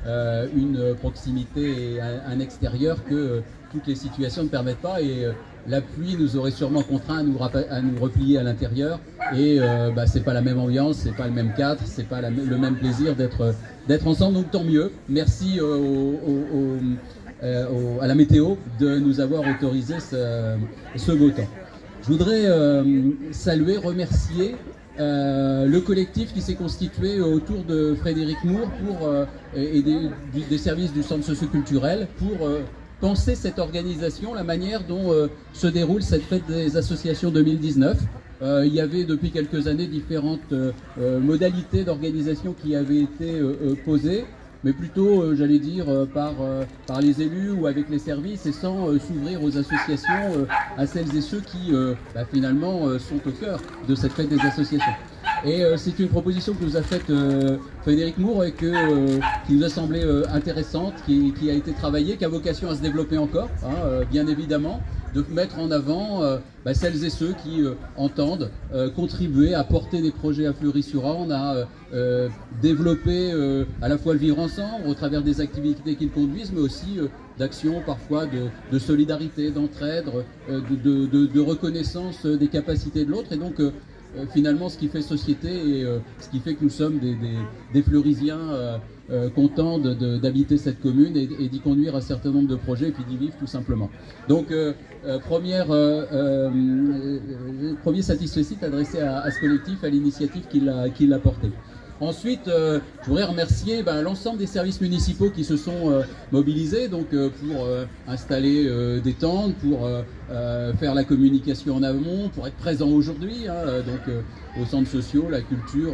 une proximité et un extérieur que toutes les situations ne permettent pas. Et la pluie nous aurait sûrement contraint à nous replier à l'intérieur. Et c'est pas la même ambiance, c'est pas le même cadre, c'est pas le même plaisir d'être ensemble. Donc tant mieux. Merci à la météo de nous avoir autorisé ce beau temps. Je voudrais saluer, remercier le collectif qui s'est constitué autour de Frédéric Moore et des services du centre socioculturel pour penser cette organisation, la manière dont se déroule cette fête des associations 2019. Il y avait depuis quelques années différentes modalités d'organisation qui avaient été posées, mais plutôt, j'allais dire, par les élus ou avec les services, et sans s'ouvrir aux associations, à celles et ceux qui, finalement, sont au cœur de cette fête des associations. Et c'est une proposition que nous a faite Frédéric Moore et qui nous a semblé intéressante, qui a été travaillée, qui a vocation à se développer encore, bien évidemment, de mettre en avant celles et ceux qui entendent contribuer à porter des projets à Fleury-sur-Orne, à développer à la fois le vivre ensemble au travers des activités qu'ils conduisent, mais aussi d'actions parfois de solidarité, d'entraide, de reconnaissance des capacités de l'autre. Et donc finalement ce qui fait société et ce qui fait que nous sommes des Fleurisiens contents d'habiter cette commune et d'y conduire un certain nombre de projets et puis d'y vivre tout simplement. Donc premier satisfecit adressé à ce collectif, à l'initiative qui l'a porté. Ensuite, je voudrais remercier l'ensemble des services municipaux qui se sont mobilisés pour installer des tentes, pour faire la communication en amont, pour être présents aujourd'hui, aux centres sociaux, la culture,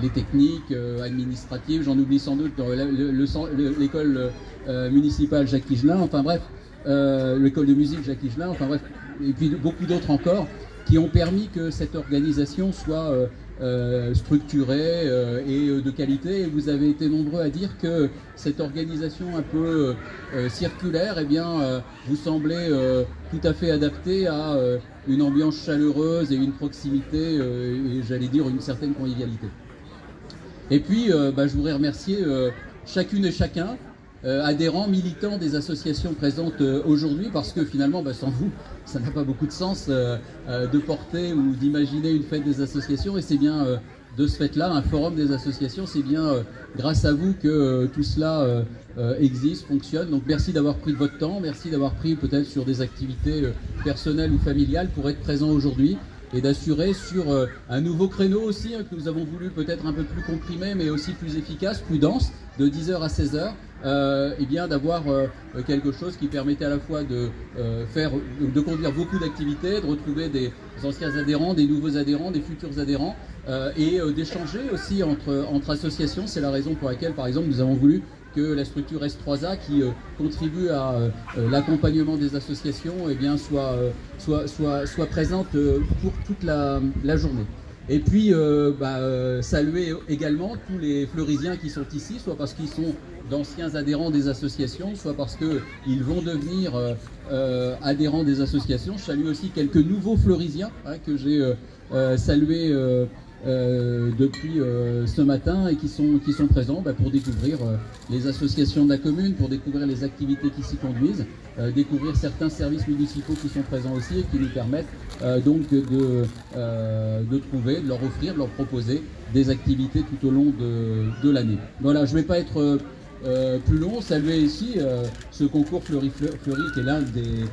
les techniques administratives, j'en oublie sans doute, l'école municipale Jacques Higelin, enfin bref, l'école de musique Jacques Higelin, enfin bref, et puis beaucoup d'autres encore, qui ont permis que cette organisation soit structurée et de qualité. Et vous avez été nombreux à dire que cette organisation un peu circulaire, vous semblait tout à fait adaptée à une ambiance chaleureuse et une proximité et j'allais dire une certaine convivialité. Et puis je voudrais remercier chacune et chacun, adhérents, militants des associations présentes aujourd'hui, parce que finalement, sans vous, ça n'a pas beaucoup de sens de porter ou d'imaginer une fête des associations, et c'est bien de ce fait-là, un forum des associations, c'est bien grâce à vous que tout cela existe, fonctionne. Donc merci d'avoir pris de votre temps, merci d'avoir pris peut-être sur des activités personnelles ou familiales pour être présent aujourd'hui, et d'assurer sur un nouveau créneau aussi, que nous avons voulu peut-être un peu plus comprimé, mais aussi plus efficace, plus dense, de 10h à 16h, d'avoir quelque chose qui permettait à la fois de conduire beaucoup d'activités, de retrouver des anciens adhérents, des nouveaux adhérents, des futurs adhérents, et d'échanger aussi entre associations. C'est la raison pour laquelle, par exemple, nous avons voulu que la structure S3A, qui contribue à l'accompagnement des associations, soit présente pour toute la journée. Et puis saluer également tous les Fleurisiens qui sont ici, soit parce qu'ils sont d'anciens adhérents des associations, soit parce qu'ils vont devenir adhérents des associations. Je salue aussi quelques nouveaux Fleurisiens que j'ai salués depuis ce matin et qui sont présents pour découvrir les associations de la commune, pour découvrir les activités qui s'y conduisent, découvrir certains services municipaux qui sont présents aussi et qui nous permettent de trouver, de leur offrir, de leur proposer des activités tout au long de l'année. Voilà, je ne vais pas être plus long, saluer ici ce concours Fleury qui est l'un des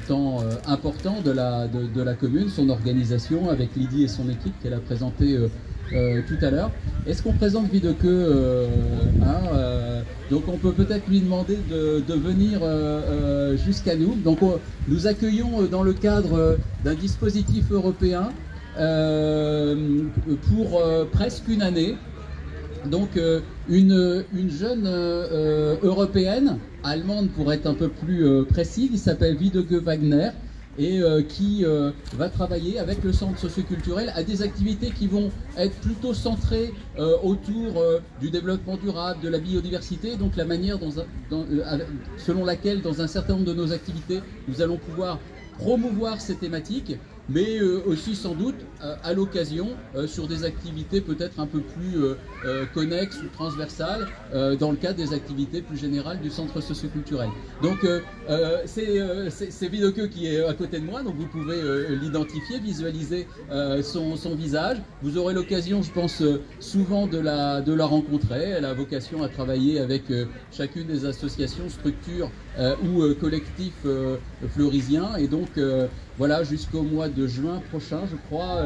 temps importants de la commune, son organisation avec Lydie et son équipe qu'elle a présenté tout à l'heure. Est-ce qu'on présente Videqueux donc on peut peut-être lui demander de venir jusqu'à nous. Donc nous accueillons dans le cadre d'un dispositif européen pour presque une année. Donc une jeune européenne, allemande pour être un peu plus précis, qui s'appelle Videqueux Wagner et qui va travailler avec le centre socioculturel à des activités qui vont être plutôt centrées autour du développement durable, de la biodiversité, donc la manière selon laquelle dans un certain nombre de nos activités nous allons pouvoir promouvoir ces thématiques mais aussi sans doute à l'occasion sur des activités peut-être un peu plus connexes ou transversales dans le cadre des activités plus générales du centre socioculturel. Donc c'est Vidocq qui est à côté de moi, donc vous pouvez l'identifier, visualiser son visage. Vous aurez l'occasion, je pense, souvent de la rencontrer. Elle a vocation à travailler avec chacune des associations, structures ou collectifs fleurisiens, et donc voilà, jusqu'au mois de juin prochain, je crois,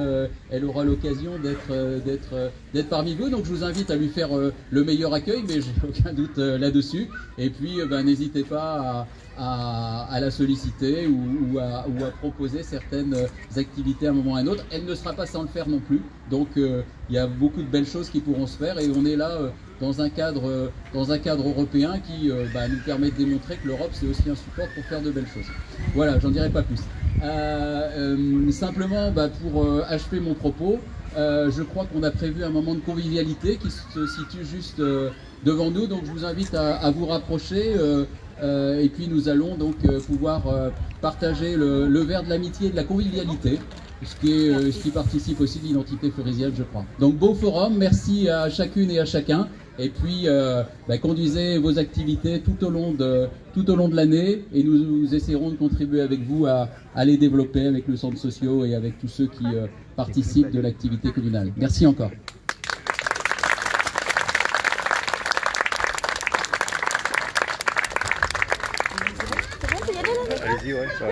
elle aura l'occasion d'être parmi vous. Donc je vous invite à lui faire le meilleur accueil, mais j'ai aucun doute là-dessus. Et puis n'hésitez pas à la solliciter ou à proposer certaines activités à un moment ou à un autre. Elle ne sera pas sans le faire non plus. Donc il y a beaucoup de belles choses qui pourront se faire, et on est là dans un cadre européen qui nous permet de démontrer que l'Europe, c'est aussi un support pour faire de belles choses. Voilà, j'en dirai pas plus. Simplement, pour achever mon propos, je crois qu'on a prévu un moment de convivialité qui se situe juste devant nous, donc je vous invite à vous rapprocher, et puis nous allons donc pouvoir partager le verre de l'amitié et de la convivialité, ce qui participe aussi de l'identité fleurisienne, je crois. Donc beau forum, merci à chacune et à chacun. Et puis, conduisez vos activités tout au long de l'année, et nous essaierons de contribuer avec vous à les développer avec le centre socio et avec tous ceux qui participent de l'activité communale. Merci encore. Allez-y, ouais, ça va.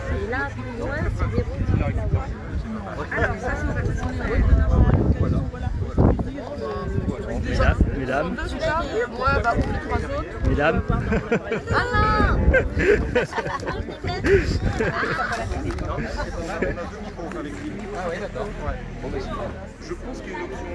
Et là, plus loin, c'est des ronds. Alors, ça, c'est Mesdames, ouais, bah, pour les trois autres. mesdames, Ah non Ah ouais, d'accord. Ouais. Bon, bah, je pense qu'il y a une option.